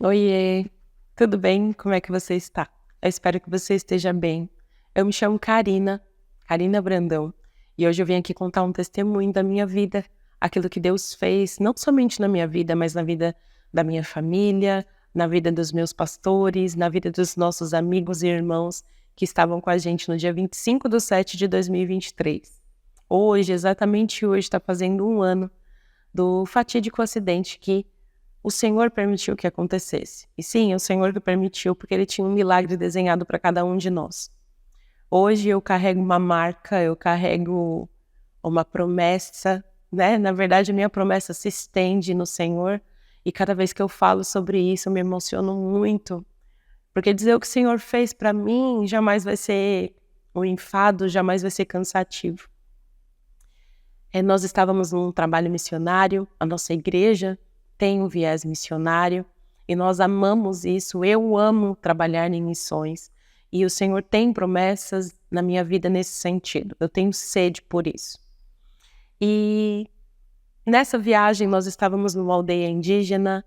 Oiê, tudo bem? Como é que você está? Eu espero que você esteja bem. Eu me chamo Karina Brandão, e hoje eu vim aqui contar um testemunho da minha vida, aquilo que Deus fez, não somente na minha vida, mas na vida da minha família, na vida dos meus pastores, na vida dos nossos amigos e irmãos que estavam com a gente no dia 25/7 de 2023. Hoje, exatamente hoje, está fazendo um ano do fatídico acidente que o Senhor permitiu que acontecesse. E sim, o Senhor que permitiu, porque Ele tinha um milagre desenhado para cada um de nós. Hoje eu carrego uma marca, eu carrego uma promessa, né? Na verdade, a minha promessa se estende no Senhor, e cada vez que eu falo sobre isso, eu me emociono muito, porque dizer o que o Senhor fez para mim jamais vai ser um enfado, jamais vai ser cansativo. Nós estávamos num trabalho missionário, a nossa igreja tem um viés missionário e nós amamos isso. Eu amo trabalhar em missões e o Senhor tem promessas na minha vida nesse sentido. Eu tenho sede por isso. E nessa viagem nós estávamos numa aldeia indígena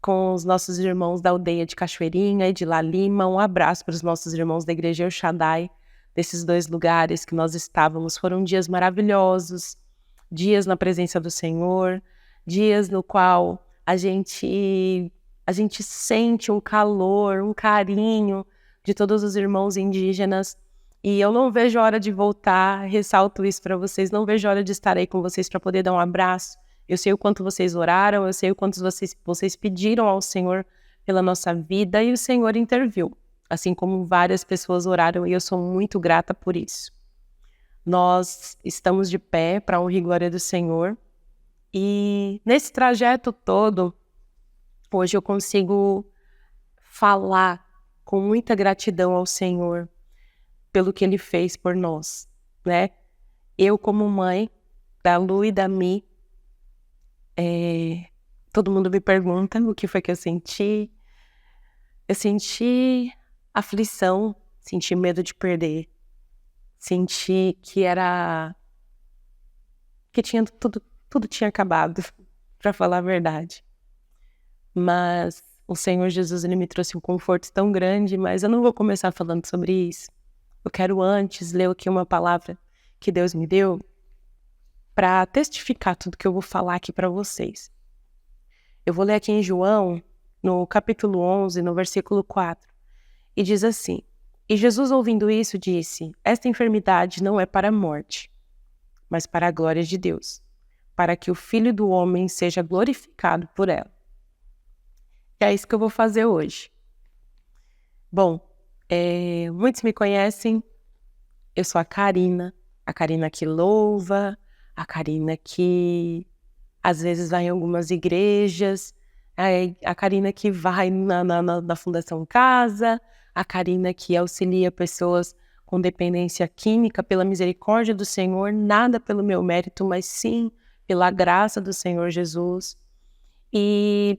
com os nossos irmãos da aldeia de Cachoeirinha e de La Lima. Um abraço para os nossos irmãos da igreja El Shaddai, desses dois lugares que nós estávamos. Foram dias maravilhosos, dias na presença do Senhor, dias no qual a gente sente um calor, um carinho de todos os irmãos indígenas, e eu não vejo a hora de voltar. Ressalto isso para vocês, não vejo a hora de estar aí com vocês para poder dar um abraço. Eu sei o quanto vocês oraram, eu sei o quanto vocês pediram ao Senhor pela nossa vida, e o Senhor interviu, assim como várias pessoas oraram, e eu sou muito grata por isso. Nós estamos de pé para a honra e glória do Senhor. E nesse trajeto todo, hoje eu consigo falar com muita gratidão ao Senhor pelo que Ele fez por nós, né? Eu, como mãe da Lu e da Mi, todo mundo me pergunta o que foi que eu senti. Eu senti aflição, senti medo de perder, senti que tinha tudo tinha acabado, para falar a verdade. Mas o Senhor Jesus, Ele me trouxe um conforto tão grande, mas eu não vou começar falando sobre isso. Eu quero antes ler aqui uma palavra que Deus me deu para testificar tudo que eu vou falar aqui para vocês. Eu vou ler aqui em João, no capítulo 11, no versículo 4, e diz assim: E Jesus, ouvindo isso, disse: Esta enfermidade não é para a morte, mas para a glória de Deus, para que o Filho do Homem seja glorificado por ela. E é isso que eu vou fazer hoje. Bom, muitos me conhecem, eu sou a Karina que louva, a Karina que às vezes vai em algumas igrejas, a Karina que vai na Fundação Casa, a Karina que auxilia pessoas com dependência química pela misericórdia do Senhor, nada pelo meu mérito, mas sim pela graça do Senhor Jesus. E,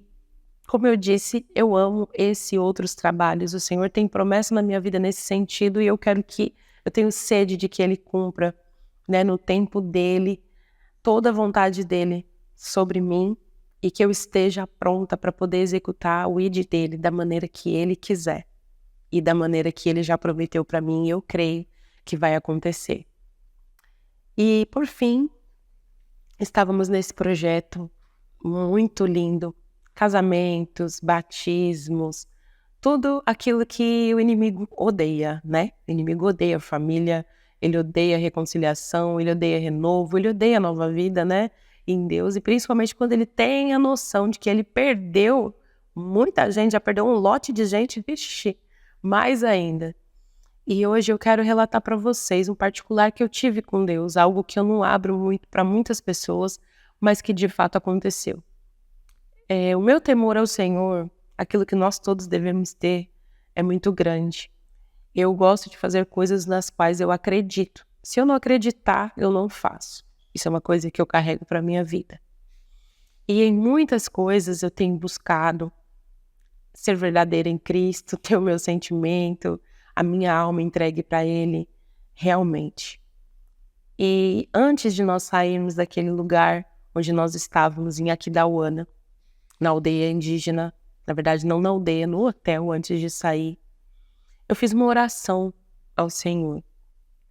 como eu disse, eu amo esse e outros trabalhos. O Senhor tem promessa na minha vida nesse sentido, e eu tenho sede de que Ele cumpra, né, no tempo dEle, toda a vontade dEle sobre mim, e que eu esteja pronta para poder executar o ID dEle da maneira que Ele quiser, e da maneira que Ele já prometeu para mim, e eu creio que vai acontecer. E, por fim, estávamos nesse projeto muito lindo, casamentos, batismos, tudo aquilo que o inimigo odeia, né? O inimigo odeia a família, ele odeia a reconciliação, ele odeia renovo, ele odeia a nova vida, né? Em Deus, e principalmente quando ele tem a noção de que ele perdeu muita gente, já perdeu um lote de gente, vixe, mais ainda. E hoje eu quero relatar para vocês um particular que eu tive com Deus, algo que eu não abro muito para muitas pessoas, mas que de fato aconteceu. O meu temor ao Senhor, aquilo que nós todos devemos ter, é muito grande. Eu gosto de fazer coisas nas quais eu acredito. Se eu não acreditar, eu não faço. Isso é uma coisa que eu carrego para a minha vida. E em muitas coisas eu tenho buscado ser verdadeira em Cristo, ter o meu sentimento, a minha alma entregue para Ele, realmente. E antes de nós sairmos daquele lugar onde nós estávamos, em Aquidauana, na aldeia indígena, na verdade não na aldeia, no hotel antes de sair, eu fiz uma oração ao Senhor.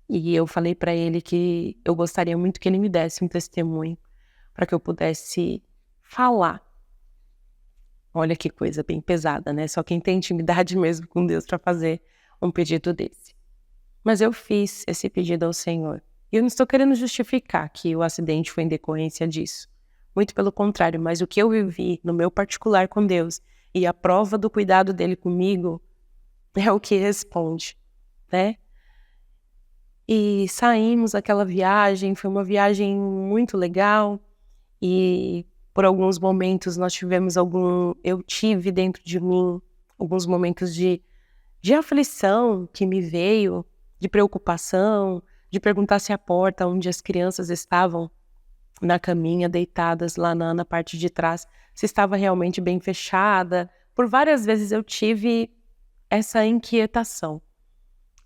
E eu falei para ele que eu gostaria muito que ele me desse um testemunho para que eu pudesse falar. Olha que coisa bem pesada, né? Só quem tem intimidade mesmo com Deus para fazer um pedido desse. Mas eu fiz esse pedido ao Senhor. E eu não estou querendo justificar que o acidente foi em decorrência disso. Muito pelo contrário, mas o que eu vivi no meu particular com Deus e a prova do cuidado dele comigo é o que responde, né? E saímos aquela viagem, foi uma viagem muito legal e por alguns momentos eu tive dentro de mim alguns momentos de aflição que me veio, de preocupação, de perguntar se a porta onde as crianças estavam na caminha, deitadas lá na parte de trás, se estava realmente bem fechada. Por várias vezes eu tive essa inquietação.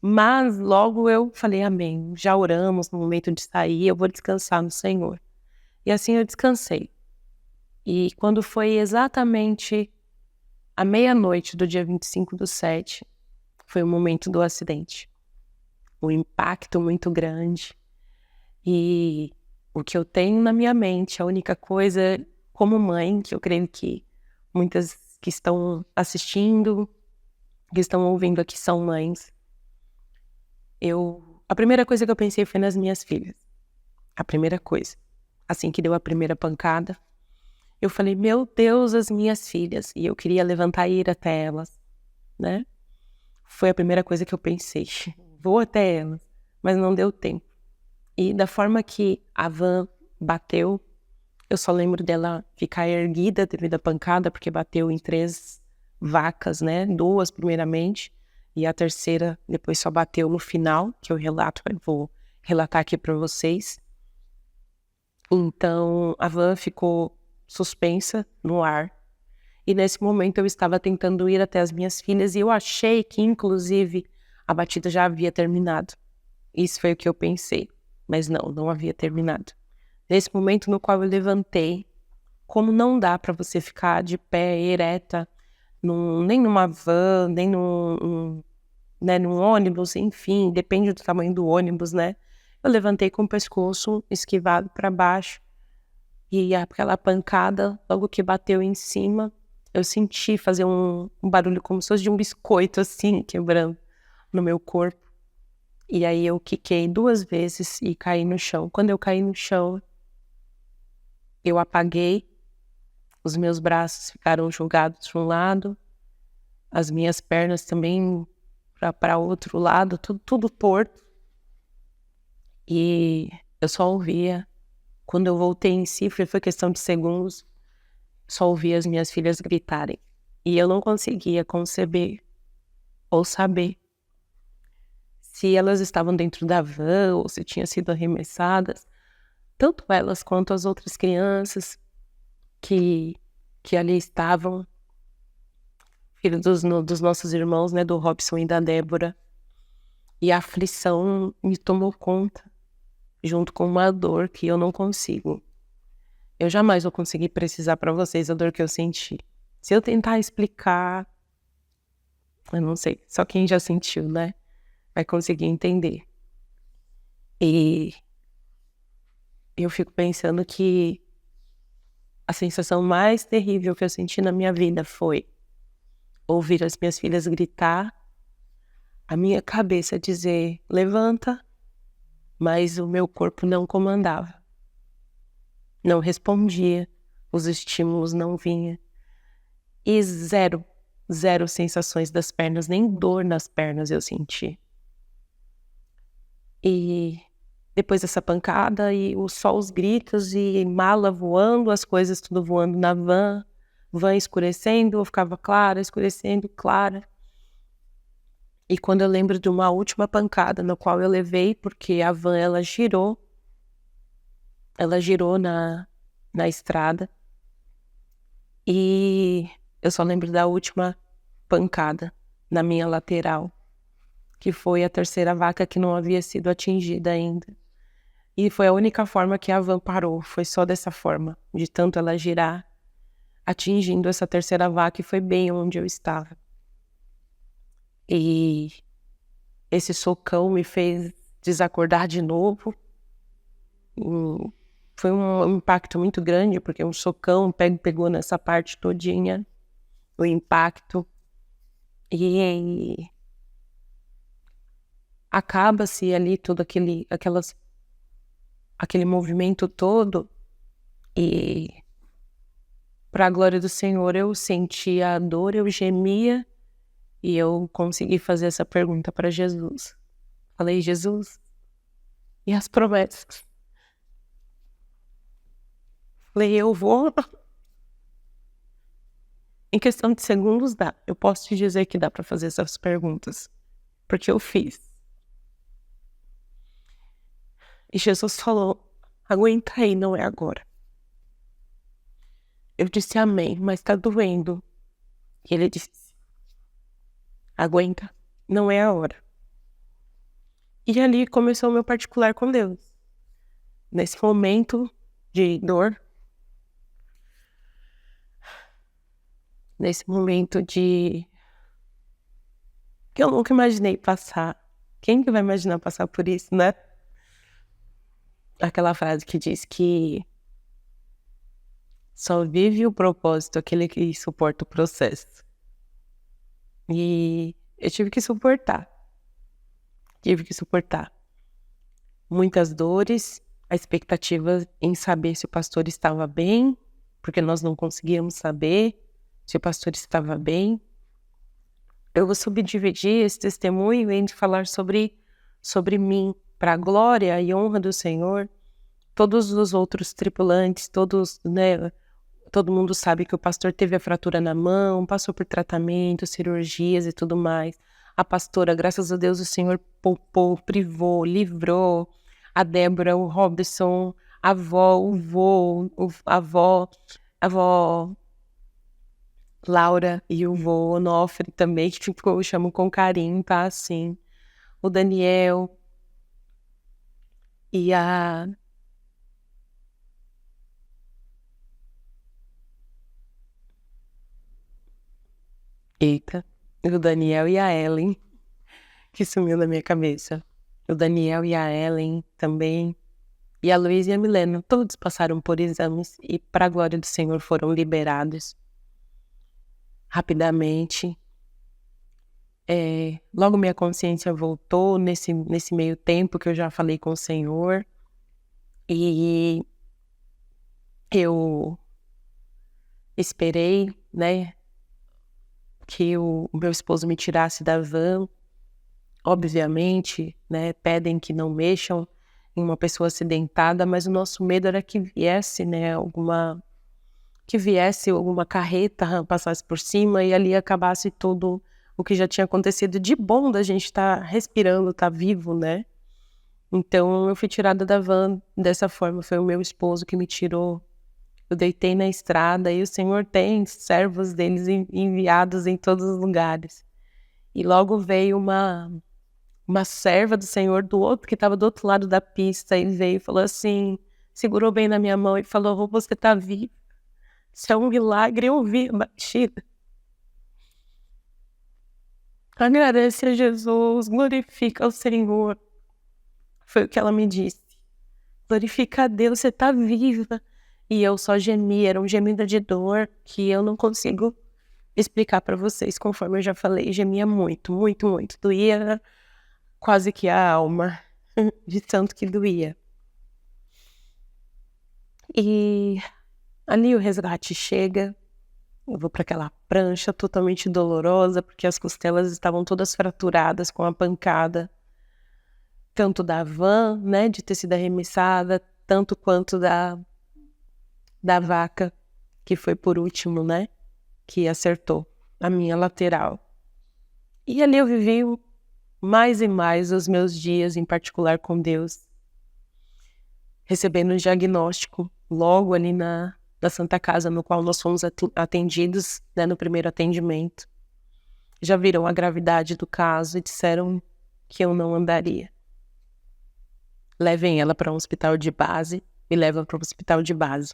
Mas logo eu falei, amém, já oramos no momento de sair, eu vou descansar no Senhor. E assim eu descansei. E quando foi exatamente à meia-noite do dia 25/7, foi o momento do acidente. Um impacto muito grande. E o que eu tenho na minha mente, a única coisa, como mãe, que eu creio que muitas que estão assistindo, que estão ouvindo aqui são mães, a primeira coisa que eu pensei foi nas minhas filhas. A primeira coisa. Assim que deu a primeira pancada, eu falei, meu Deus, as minhas filhas. E eu queria levantar e ir até elas, né? Foi a primeira coisa que eu pensei. Vou até elas. Mas não deu tempo. E da forma que a van bateu, eu só lembro dela ficar erguida devido à pancada, porque bateu em 3 vacas, né? 2 primeiramente. E a terceira depois só bateu no final, que eu vou relatar aqui para vocês. Então, a van ficou suspensa no ar. E nesse momento eu estava tentando ir até as minhas filhas e eu achei que, inclusive, a batida já havia terminado. Isso foi o que eu pensei. Mas não havia terminado. Nesse momento no qual eu levantei, como não dá para você ficar de pé, ereta, nem numa van, nem num ônibus, enfim, depende do tamanho do ônibus, né? Eu levantei com o pescoço esquivado para baixo e aquela pancada, logo que bateu em cima, eu senti fazer um barulho como se fosse de um biscoito, assim, quebrando no meu corpo. E aí eu quiquei 2 vezes e caí no chão. Quando eu caí no chão, eu apaguei, os meus braços ficaram jogados para um lado, as minhas pernas também para outro lado, tudo torto. E eu só ouvia, quando eu voltei em si, foi questão de segundos, só ouvia as minhas filhas gritarem. E eu não conseguia conceber ou saber se elas estavam dentro da van ou se tinham sido arremessadas, tanto elas quanto as outras crianças que ali estavam, filhos dos nossos irmãos, né, do Robson e da Débora. E a aflição me tomou conta, junto com uma dor que eu não consigo. Eu jamais vou conseguir precisar para vocês a dor que eu senti. Se eu tentar explicar, eu não sei, só quem já sentiu, né, vai conseguir entender. E eu fico pensando que a sensação mais terrível que eu senti na minha vida foi ouvir as minhas filhas gritar, a minha cabeça dizer, levanta, mas o meu corpo não comandava. Não respondia, os estímulos não vinham. E zero sensações das pernas, nem dor nas pernas eu senti. E depois dessa pancada, e só os gritos, e mala voando, as coisas tudo voando na van escurecendo, eu ficava clara, escurecendo, clara. E quando eu lembro de uma última pancada, no qual eu levei, porque a van, ela girou na estrada, e eu só lembro da última pancada na minha lateral, que foi a terceira vaca que não havia sido atingida ainda. E foi a única forma que a van parou, foi só dessa forma, de tanto ela girar. atingindo essa terceira vaca e foi bem onde eu estava. E esse socão me fez desacordar de novo. Foi um impacto muito grande, porque um socão pegou nessa parte todinha, o impacto. E acaba-se ali todo aquele movimento todo, e para a glória do Senhor eu sentia a dor, eu gemia, e eu consegui fazer essa pergunta para Jesus. Falei: Jesus, e as promessas? Falei: eu vou. Em questão de segundos dá. Eu posso te dizer que dá para fazer essas perguntas, porque eu fiz. E Jesus falou: aguenta aí, não é agora. Eu disse amém, mas tá doendo. E ele disse: aguenta, não é a hora. E ali começou o meu particular com Deus. Nesse momento de dor, nesse momento de que eu nunca imaginei passar. Quem que vai imaginar passar por isso, né? Aquela frase que diz que só vive o propósito aquele que suporta o processo. E eu tive que suportar. Muitas dores, a expectativa em saber se o pastor estava bem, porque nós não conseguíamos saber se o pastor estava bem. Eu vou subdividir esse testemunho em falar sobre mim, para a glória e honra do Senhor. Todos os outros tripulantes, todos, né, todo mundo sabe que o pastor teve a fratura na mão, passou por tratamento, cirurgias e tudo mais. A pastora, graças a Deus, o Senhor poupou, privou, livrou. A Débora, o Robson, a avó, o vô, a avó Laura e o vô Onofre também, que eu chamo com carinho, tá? Assim. O Daniel e a... Eita, o Daniel e a Ellen, que sumiu da minha cabeça. O Daniel e a Ellen também, e a Luísa e a Milena, todos passaram por exames e, para a glória do Senhor, foram liberados rapidamente. Logo minha consciência voltou nesse meio tempo que eu já falei com o Senhor, e eu esperei, né, que o meu esposo me tirasse da van. Obviamente, né, pedem que não mexam em uma pessoa acidentada, mas o nosso medo era que viesse, né, alguma carreta, passasse por cima e ali acabasse tudo o que já tinha acontecido de bom da gente estar respirando, estar vivo, né? Então eu fui tirada da van dessa forma, foi o meu esposo que me tirou. Eu deitei na estrada e o Senhor tem servos deles enviados em todos os lugares. E logo veio uma serva do Senhor que estava do outro lado da pista, e veio e falou assim, segurou bem na minha mão e falou: você tá viva, isso é um milagre. Eu vi a batida. Agradece a Jesus, glorifica o Senhor. Foi o que ela me disse. Glorifica a Deus, você tá viva. E eu só gemi, era um gemido de dor que eu não consigo explicar para vocês, conforme eu já falei, gemia muito, muito, muito. Doía quase que a alma, de tanto que doía. E ali o resgate chega, eu vou para aquela prancha totalmente dolorosa, porque as costelas estavam todas fraturadas com a pancada, tanto da van, né, de ter sido arremessada, tanto quanto da vaca, que foi por último, né, que acertou a minha lateral. E ali eu vivi mais e mais os meus dias, em particular com Deus, recebendo um diagnóstico logo ali na Santa Casa, no qual nós fomos atendidos, né, no primeiro atendimento. Já viram a gravidade do caso e disseram que eu não andaria. Levem ela para um hospital de base, me levam para um hospital de base.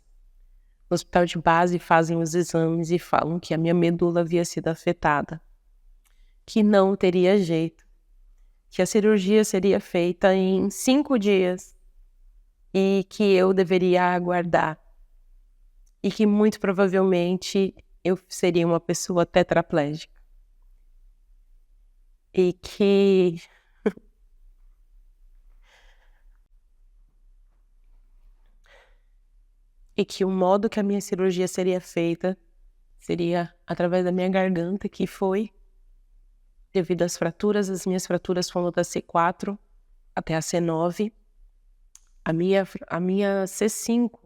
No hospital de base fazem os exames e falam que a minha medula havia sido afetada, que não teria jeito, que a cirurgia seria feita em 5 dias e que eu deveria aguardar e que muito provavelmente eu seria uma pessoa tetraplégica e que o modo que a minha cirurgia seria feita seria através da minha garganta, que foi devido às fraturas. As minhas fraturas foram da C4 até a C9. A minha C5,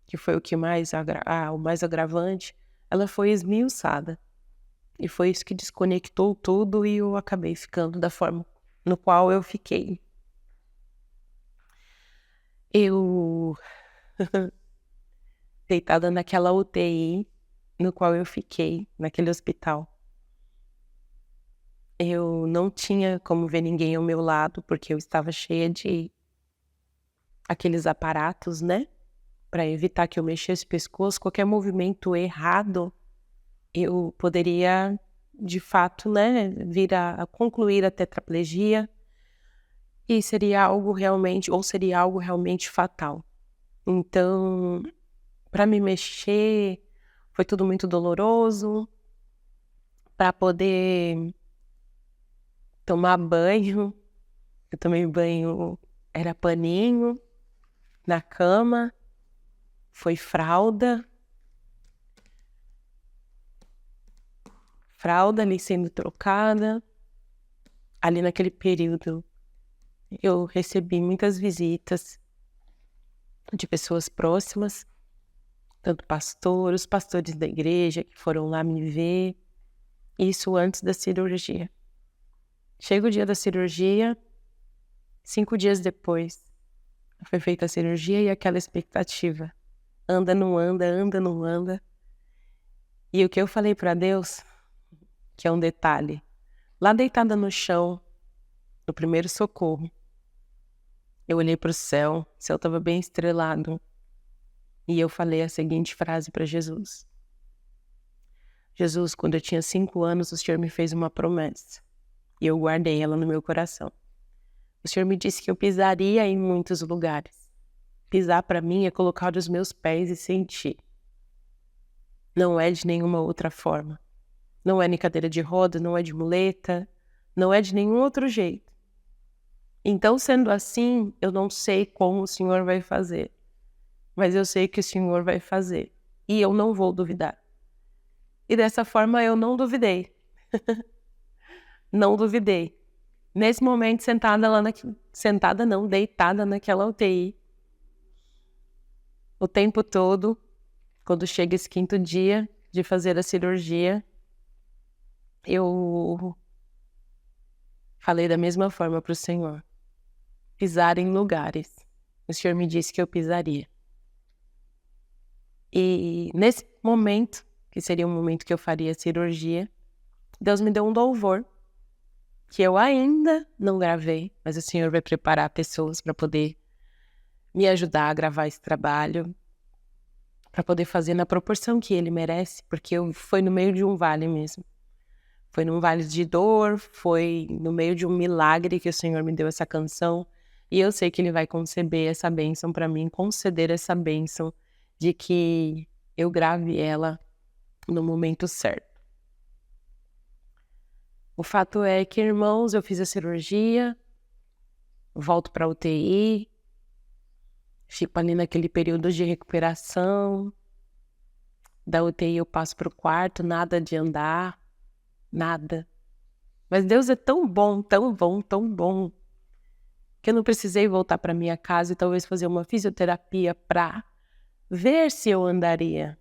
que foi o mais agravante, ela foi esmiuçada. E foi isso que desconectou tudo e eu acabei ficando da forma no qual eu fiquei. Eu deitada naquela UTI no qual eu fiquei, naquele hospital. Eu não tinha como ver ninguém ao meu lado, porque eu estava cheia de aqueles aparatos, né? Para evitar que eu mexesse o pescoço. Qualquer movimento errado, eu poderia, de fato, né, vir a concluir a tetraplegia. E seria algo realmente fatal. Então, para me mexer, foi tudo muito doloroso. Para poder tomar banho, eu tomei banho, era paninho, na cama, foi fralda ali sendo trocada. Ali naquele período, eu recebi muitas visitas de pessoas próximas, tanto os pastores da igreja que foram lá me ver, isso antes da cirurgia. Chega o dia da cirurgia, 5 dias depois, foi feita a cirurgia e aquela expectativa. Anda, não anda, anda, não anda. E o que eu falei para Deus, que é um detalhe, lá deitada no chão, no primeiro socorro, eu olhei para o céu estava bem estrelado, e eu falei a seguinte frase para Jesus. Jesus, quando eu tinha 5 anos, o Senhor me fez uma promessa, e eu guardei ela no meu coração. O Senhor me disse que eu pisaria em muitos lugares. Pisar para mim é colocar os meus pés e sentir. Não é de nenhuma outra forma. Não é em cadeira de roda, não é de muleta, não é de nenhum outro jeito. Então, sendo assim, eu não sei como o Senhor vai fazer, mas eu sei que o Senhor vai fazer, e eu não vou duvidar. E dessa forma eu não duvidei. Não duvidei. Nesse momento, deitada naquela UTI, o tempo todo, quando chega esse 5º dia de fazer a cirurgia, eu falei da mesma forma para o Senhor. Pisar em lugares. O Senhor me disse que eu pisaria. E nesse momento, que seria o momento que eu faria a cirurgia, Deus me deu um louvor, que eu ainda não gravei, mas o Senhor vai preparar pessoas para poder me ajudar a gravar esse trabalho, para poder fazer na proporção que ele merece, porque foi no meio de um vale mesmo. Foi num vale de dor, foi no meio de um milagre que o Senhor me deu essa canção, e eu sei que Ele vai conceder essa bênção para mim, conceder essa bênção de que eu grave ela no momento certo. O fato é que, irmãos, eu fiz a cirurgia, volto para a UTI, fico ali naquele período de recuperação. Da UTI eu passo para o quarto, nada de andar, nada. Mas Deus é tão bom, tão bom, tão bom, que eu não precisei voltar para minha casa e talvez fazer uma fisioterapia para ver se eu andaria.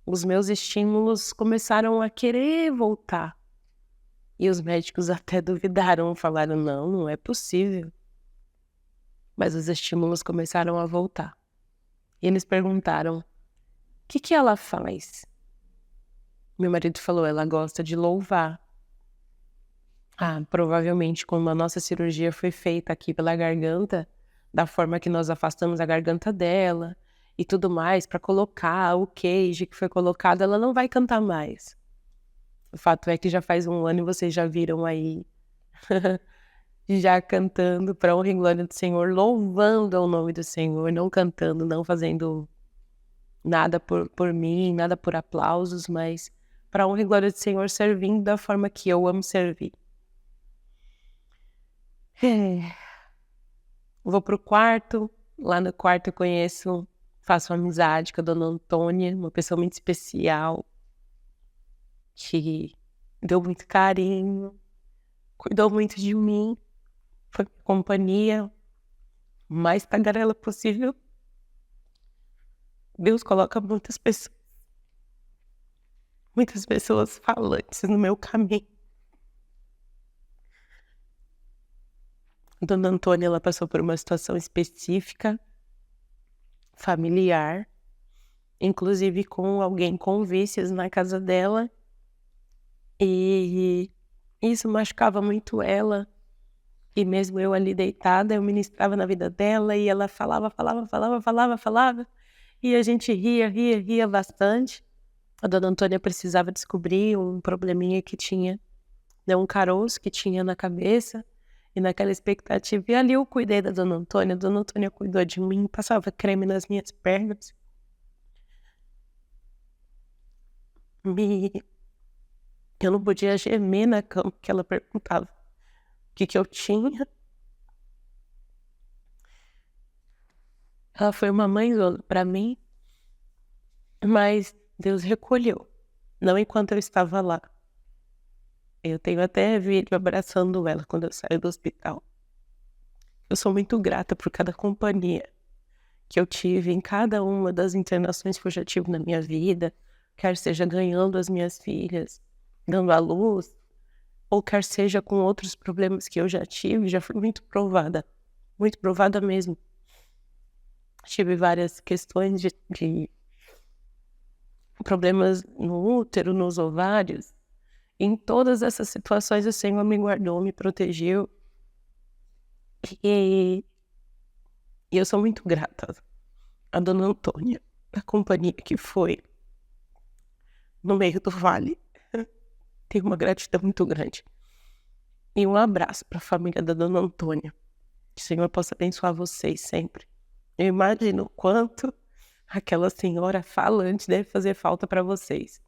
Os meus estímulos começaram a querer voltar. E os médicos até duvidaram, falaram, não é possível. Mas os estímulos começaram a voltar. E eles perguntaram, o que ela faz? Meu marido falou, ela gosta de louvar. Provavelmente quando a nossa cirurgia foi feita aqui pela garganta, da forma que nós afastamos a garganta dela, e tudo mais, para colocar o queijo que foi colocado, ela não vai cantar mais. O fato é que já faz 1 ano e vocês já viram aí já cantando para honra e glória do Senhor, louvando ao nome do Senhor, não cantando, não fazendo nada por mim, nada por aplausos, mas para honra e glória do Senhor, servindo da forma que eu amo servir. Vou pro quarto, lá no quarto eu faço amizade com a dona Antônia, uma pessoa muito especial, que deu muito carinho, cuidou muito de mim, foi minha companhia, mais tagarela possível. Deus coloca muitas pessoas falantes no meu caminho. Dona Antônia, ela passou por uma situação específica, familiar, inclusive com alguém com vícios na casa dela, e isso machucava muito ela, e mesmo eu ali deitada, eu ministrava na vida dela, e ela falava, e a gente ria bastante. A dona Antônia precisava descobrir um probleminha que tinha, né, um caroço que tinha na cabeça, e naquela expectativa, e ali eu cuidei da dona Antônia, a dona Antônia cuidou de mim, passava creme nas minhas pernas. Eu não podia gemer na cama, porque ela perguntava o que eu tinha. Ela foi uma mãezona para mim, mas Deus recolheu, não enquanto eu estava lá. Eu tenho até vídeo abraçando ela quando eu saio do hospital. Eu sou muito grata por cada companhia que eu tive em cada uma das internações que eu já tive na minha vida, quer seja ganhando as minhas filhas, dando à luz, ou quer seja com outros problemas que eu já tive, já fui muito provada mesmo. Tive várias questões de problemas no útero, nos ovários. Em todas essas situações o Senhor me guardou, me protegeu. E eu sou muito grata à dona Antônia, a companhia que foi no meio do vale. Tenho uma gratidão muito grande. E um abraço para a família da dona Antônia. Que o Senhor possa abençoar vocês sempre. Eu imagino o quanto aquela senhora falante deve fazer falta para vocês.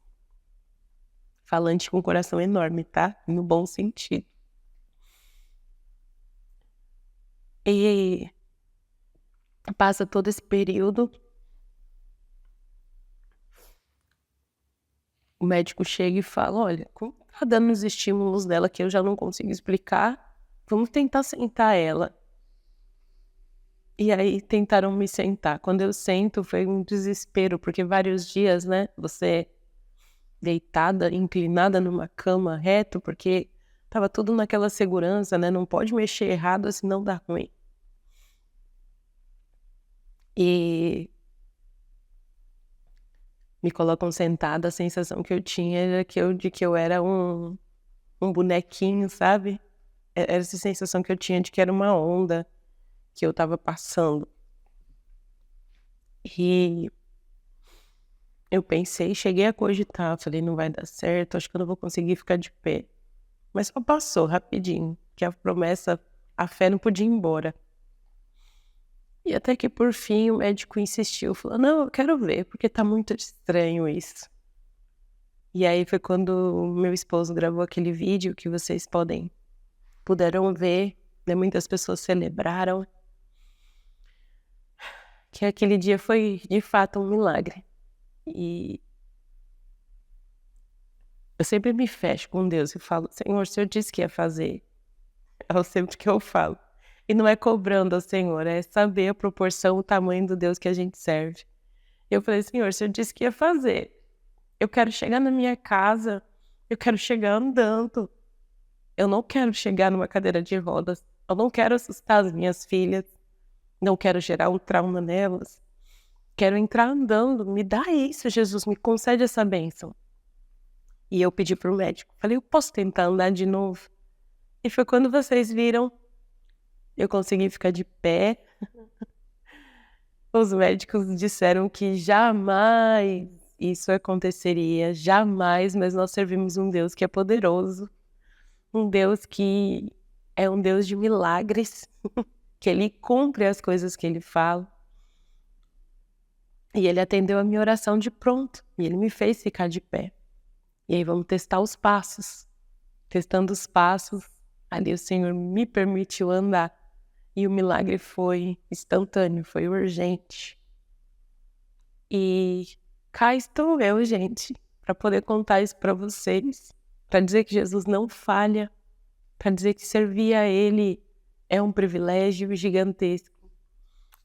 Falante com um coração enorme, tá? No bom sentido. E passa todo esse período, o médico chega e fala, olha, como tá dando os estímulos dela que eu já não consigo explicar, vamos tentar sentar ela. E aí tentaram me sentar. Quando eu sento foi um desespero, porque vários dias, né, você deitada, inclinada numa cama reto, porque tava tudo naquela segurança, né, não pode mexer errado, senão dá ruim. E me colocam sentada, a sensação que eu tinha era de que eu era um bonequinho, sabe? Era essa sensação que eu tinha de que era uma onda que eu tava passando. E eu pensei, cheguei a cogitar, falei, não vai dar certo, acho que eu não vou conseguir ficar de pé. Mas só passou rapidinho, que a promessa, a fé não podia ir embora. E até que por fim o médico insistiu, falou, não, eu quero ver, porque tá muito estranho isso. E aí foi quando meu esposo gravou aquele vídeo que vocês puderam ver, né? Muitas pessoas celebraram, que aquele dia foi de fato um milagre. E eu sempre me fecho com Deus e falo, Senhor, o Senhor disse que ia fazer. É sempre que eu falo. E não é cobrando ao Senhor, é saber a proporção, o tamanho do Deus que a gente serve. Eu falei, Senhor, o Senhor disse que ia fazer. Eu quero chegar na minha casa, eu quero chegar andando. Eu não quero chegar numa cadeira de rodas. Eu não quero assustar as minhas filhas. Não quero gerar um trauma nelas. Quero entrar andando. Me dá isso, Jesus, me concede essa bênção. E eu pedi pro médico, falei, eu posso tentar andar de novo? E foi quando vocês viram, eu consegui ficar de pé. Os médicos disseram que jamais isso aconteceria, jamais, mas nós servimos um Deus que é poderoso, um Deus que é um Deus de milagres, que Ele cumpre as coisas que Ele fala. E Ele atendeu a minha oração de pronto, e Ele me fez ficar de pé. E aí vamos testar os passos. Testando os passos, ali o Senhor me permitiu andar. E o milagre foi instantâneo, foi urgente. E cá estou eu, gente, para poder contar isso para vocês, para dizer que Jesus não falha, para dizer que servir a Ele é um privilégio gigantesco,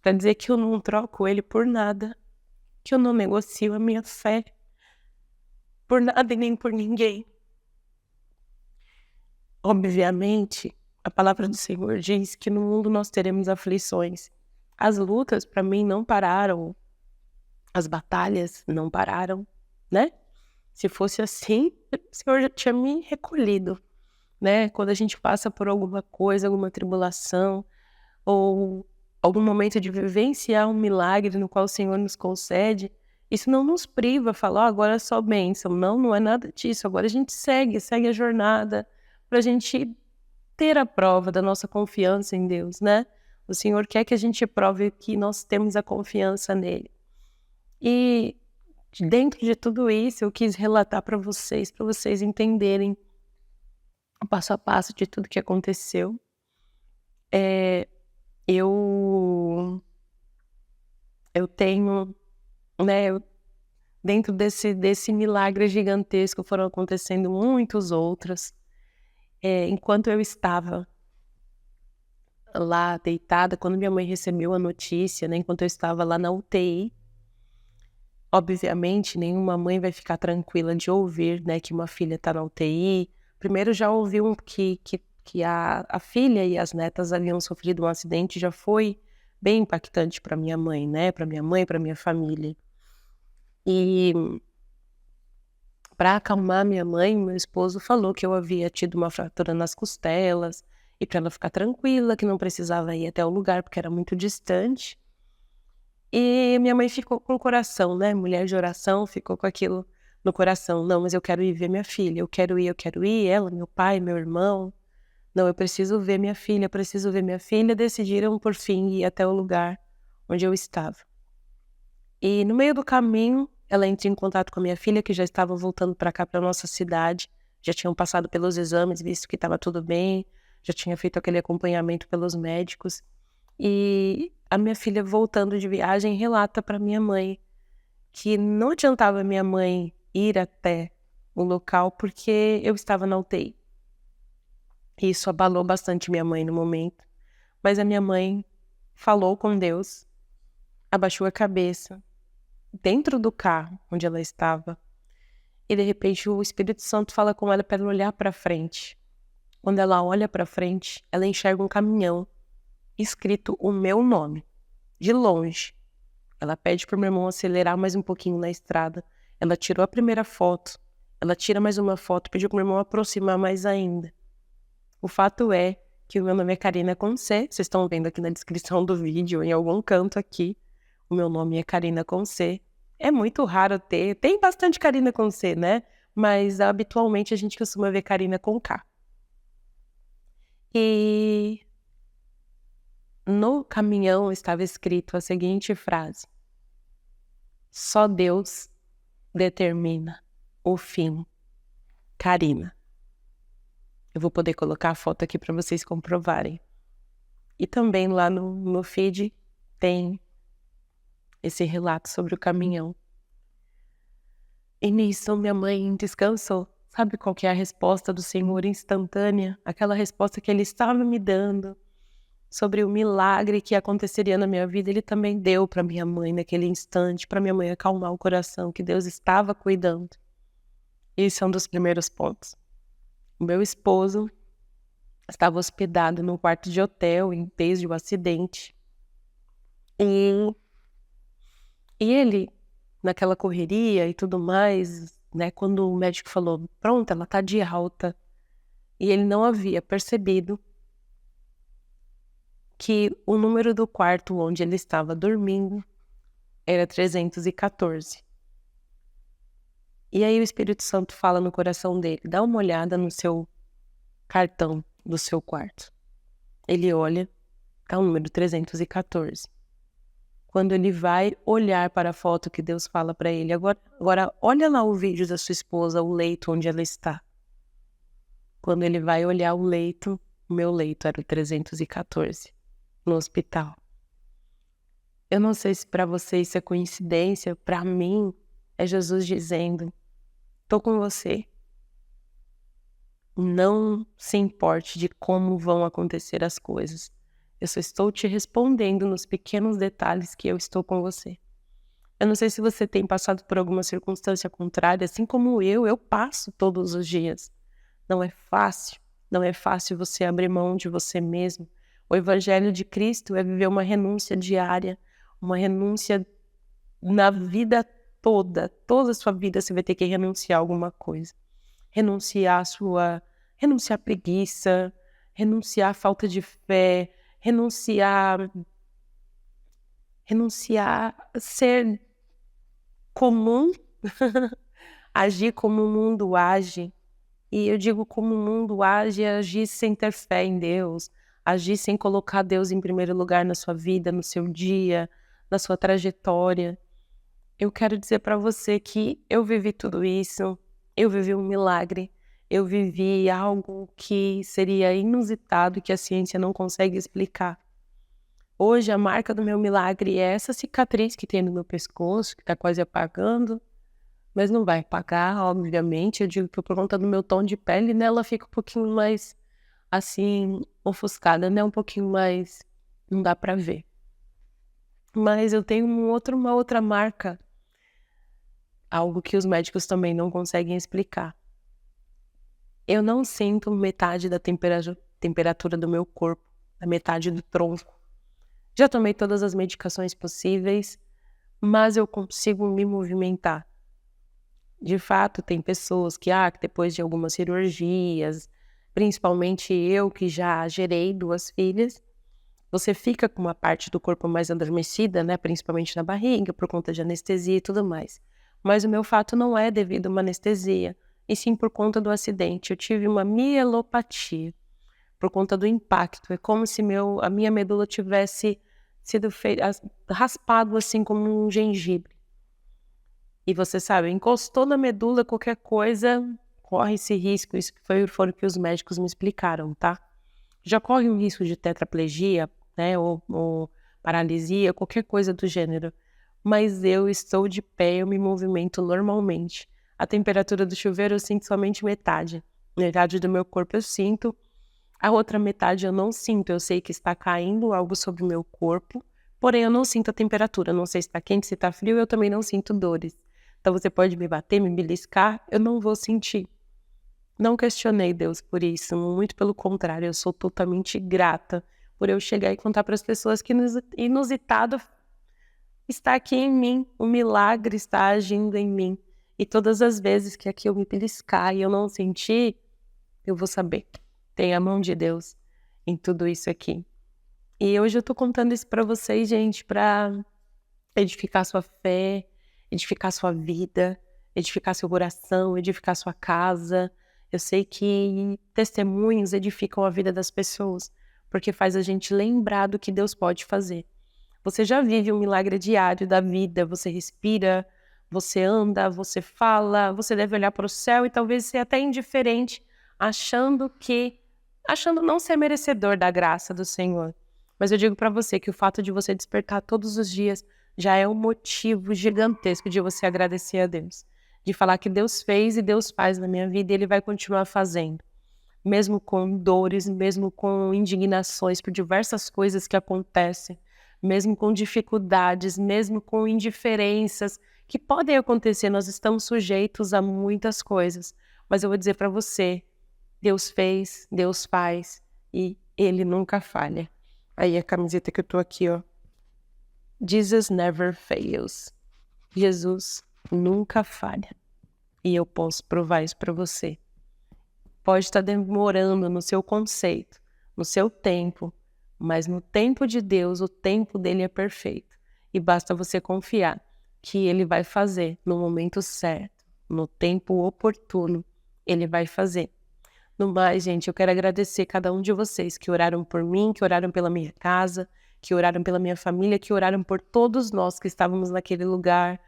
para dizer que eu não troco Ele por nada, que eu não negocio a minha fé por nada e nem por ninguém. Obviamente, a palavra do Senhor diz que no mundo nós teremos aflições. As lutas, para mim, não pararam. As batalhas não pararam, né? Se fosse assim, o Senhor já tinha me recolhido, né? Quando a gente passa por alguma coisa, alguma tribulação, ou algum momento de vivenciar um milagre no qual o Senhor nos concede, isso não nos priva, falar, agora é só bênção. Não, não é nada disso. Agora a gente segue a jornada, para a gente ter a prova da nossa confiança em Deus, né? O Senhor quer que a gente prove que nós temos a confiança nele. E dentro de tudo isso, eu quis relatar para vocês entenderem o passo a passo de tudo que aconteceu. Eu tenho, né, dentro desse milagre gigantesco foram acontecendo muitos outros. Enquanto eu estava lá deitada, quando minha mãe recebeu a notícia, né, enquanto eu estava lá na UTI, obviamente nenhuma mãe vai ficar tranquila de ouvir, né, que uma filha está na UTI. Primeiro já ouviu que a filha e as netas haviam sofrido um acidente, já foi bem impactante para minha mãe, né, para minha família. E para acalmar minha mãe, meu esposo falou que eu havia tido uma fratura nas costelas e para ela ficar tranquila, que não precisava ir até o lugar porque era muito distante. E minha mãe ficou com o coração, né, mulher de oração, ficou com aquilo no coração. Não, mas eu quero ir ver minha filha, eu quero ir, ela, meu pai, meu irmão. Não, eu preciso ver minha filha, Decidiram, por fim, ir até o lugar onde eu estava. E no meio do caminho, ela entra em contato com a minha filha, que já estava voltando para cá, para nossa cidade. Já tinham passado pelos exames, visto que estava tudo bem, já tinha feito aquele acompanhamento pelos médicos. E a minha filha, voltando de viagem, relata para minha mãe que não adiantava minha mãe ir até o local porque eu estava na UTI. Isso abalou bastante minha mãe no momento. Mas a minha mãe falou com Deus, abaixou a cabeça, dentro do carro onde ela estava, e de repente o Espírito Santo fala com ela para ela olhar para frente. Quando ela olha para frente, ela enxerga um caminhão escrito o meu nome, de longe. Ela pede para o meu irmão acelerar mais um pouquinho na estrada. Ela tirou a primeira foto, ela tira mais uma foto, pediu para o meu irmão aproximar mais ainda. O fato é que o meu nome é Karina com C, vocês estão vendo aqui na descrição do vídeo, em algum canto aqui, o meu nome é Karina com C. É muito raro tem bastante Karina com C, né? Mas habitualmente a gente costuma ver Karina com K. E no caminhão estava escrito a seguinte frase: só Deus determina o fim. Karina. Eu vou poder colocar a foto aqui para vocês comprovarem. E também lá no feed tem esse relato sobre o caminhão. E nisso minha mãe descansou. Sabe qual que é a resposta do Senhor instantânea? Aquela resposta que Ele estava me dando sobre o milagre que aconteceria na minha vida, Ele também deu para minha mãe naquele instante, para minha mãe acalmar o coração, que Deus estava cuidando. Esse é um dos primeiros pontos. O meu esposo estava hospedado num quarto de hotel desde o acidente. E ele, naquela correria e tudo mais, né, quando o médico falou, pronto, ela tá de alta, e ele não havia percebido que o número do quarto onde ele estava dormindo era 314. E aí o Espírito Santo fala no coração dele, dá uma olhada no seu cartão do seu quarto. Ele olha, tá o número 314. Quando ele vai olhar para a foto que Deus fala para ele, agora olha lá o vídeo da sua esposa, o leito onde ela está. Quando ele vai olhar o leito, o meu leito era o 314, no hospital. Eu não sei se para você isso é coincidência, para mim é Jesus dizendo, tô com você. Não se importe de como vão acontecer as coisas. Eu só estou te respondendo nos pequenos detalhes que eu estou com você. Eu não sei se você tem passado por alguma circunstância contrária, assim como eu passo todos os dias. Não é fácil você abrir mão de você mesmo. O Evangelho de Cristo é viver uma renúncia diária, uma renúncia na vida toda a sua vida você vai ter que renunciar a alguma coisa. Renunciar à preguiça, renunciar à falta de fé, renunciar a ser comum, agir como o mundo age. E eu digo como o mundo age, agir sem ter fé em Deus, agir sem colocar Deus em primeiro lugar na sua vida, no seu dia, na sua trajetória. Eu quero dizer para você que eu vivi tudo isso, eu vivi um milagre, eu vivi algo que seria inusitado e que a ciência não consegue explicar. Hoje a marca do meu milagre é essa cicatriz que tem no meu pescoço, que está quase apagando, mas não vai apagar, obviamente. Eu digo que por conta do meu tom de pele, né, ela fica um pouquinho mais, assim, ofuscada, né, um pouquinho mais, não dá para ver. Mas eu tenho uma outra marca, algo que os médicos também não conseguem explicar. Eu não sinto metade da temperatura do meu corpo, a metade do tronco. Já tomei todas as medicações possíveis, mas eu consigo me movimentar. De fato, tem pessoas que depois de algumas cirurgias, principalmente eu que já gerei 2 filhas, você fica com uma parte do corpo mais adormecida, né, principalmente na barriga, por conta de anestesia e tudo mais. Mas o meu fato não é devido a uma anestesia, e sim por conta do acidente. Eu tive uma mielopatia, por conta do impacto. É como se a minha medula tivesse sido raspado assim como um gengibre. E você sabe, encostou na medula, qualquer coisa, corre esse risco. Isso foram o que os médicos me explicaram, tá? Já corre um risco de tetraplegia, né, ou paralisia, qualquer coisa do gênero. Mas eu estou de pé, eu me movimento normalmente. A temperatura do chuveiro eu sinto somente metade. Metade do meu corpo eu sinto, a outra metade eu não sinto. Eu sei que está caindo algo sobre o meu corpo, porém eu não sinto a temperatura. Não sei se está quente, se está frio, eu também não sinto dores. Então você pode me bater, me beliscar, eu não vou sentir. Não questionei Deus por isso, muito pelo contrário, eu sou totalmente grata por eu chegar e contar para as pessoas que inusitado está aqui em mim, o milagre está agindo em mim. E todas as vezes que aqui eu me beliscar e eu não sentir, eu vou saber. Tem a mão de Deus em tudo isso aqui. E hoje eu tô contando isso para vocês, gente, para edificar sua fé, edificar sua vida, edificar seu coração, edificar sua casa. Eu sei que testemunhos edificam a vida das pessoas, porque faz a gente lembrar do que Deus pode fazer. Você já vive um milagre diário da vida, você respira, você anda, você fala, você deve olhar para o céu e talvez ser até indiferente, achando não ser merecedor da graça do Senhor. Mas eu digo para você que o fato de você despertar todos os dias já é um motivo gigantesco de você agradecer a Deus. De falar que Deus fez e Deus faz na minha vida e Ele vai continuar fazendo. Mesmo com dores, mesmo com indignações por diversas coisas que acontecem, mesmo com dificuldades, mesmo com indiferenças que podem acontecer, nós estamos sujeitos a muitas coisas. Mas eu vou dizer para você, Deus fez, Deus faz e Ele nunca falha. Aí a camiseta que eu tô aqui, ó. Jesus never fails. Jesus nunca falha. E eu posso provar isso para você. Pode estar demorando no seu conceito, no seu tempo, mas no tempo de Deus, o tempo dele é perfeito. E basta você confiar que Ele vai fazer no momento certo, no tempo oportuno, Ele vai fazer. No mais, gente, eu quero agradecer cada um de vocês que oraram por mim, que oraram pela minha casa, que oraram pela minha família, que oraram por todos nós que estávamos naquele lugar,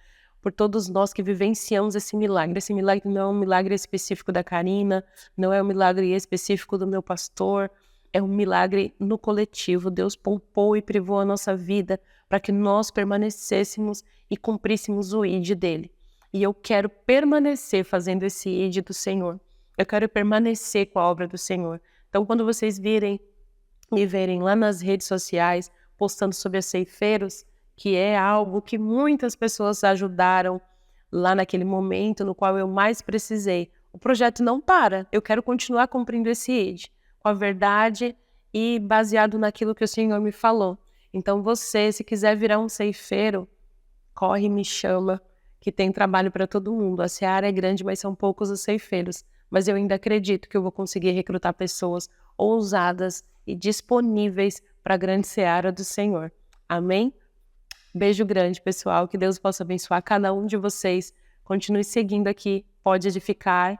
por todos nós que vivenciamos esse milagre. Esse milagre não é um milagre específico da Karina, não é um milagre específico do meu pastor, é um milagre no coletivo. Deus poupou e privou a nossa vida para que nós permanecêssemos e cumpríssemos o ID dele. E eu quero permanecer fazendo esse ID do Senhor. Eu quero permanecer com a obra do Senhor. Então, quando vocês me verem lá nas redes sociais, postando sobre a Ceifeiros, que é algo que muitas pessoas ajudaram lá naquele momento no qual eu mais precisei. O projeto não para, eu quero continuar cumprindo esse ID, com a verdade e baseado naquilo que o Senhor me falou. Então você, se quiser virar um ceifeiro, corre e me chama, que tem trabalho para todo mundo. A seara é grande, mas são poucos os ceifeiros. Mas eu ainda acredito que eu vou conseguir recrutar pessoas ousadas e disponíveis para a grande seara do Senhor. Amém? Beijo grande, pessoal. Que Deus possa abençoar cada um de vocês. Continue seguindo aqui, Pode Edificar,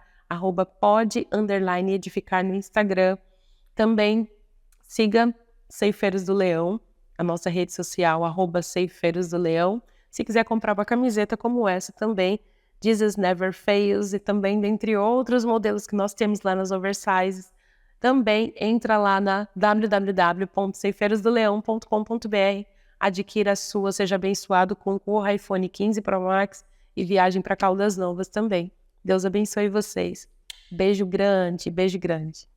@pode_edificar no Instagram. Também siga Ceifeiros do Leão, a nossa rede social, @Ceifeiros do Leão. Se quiser comprar uma camiseta como essa também, Jesus Never Fails, e também dentre outros modelos que nós temos lá nas oversizes, também entra lá na www.ceifeirosdoleão.com.br, adquira a sua, seja abençoado com o iPhone 15 Pro Max e viagem para Caldas Novas também. Deus abençoe vocês. Beijo grande, beijo grande.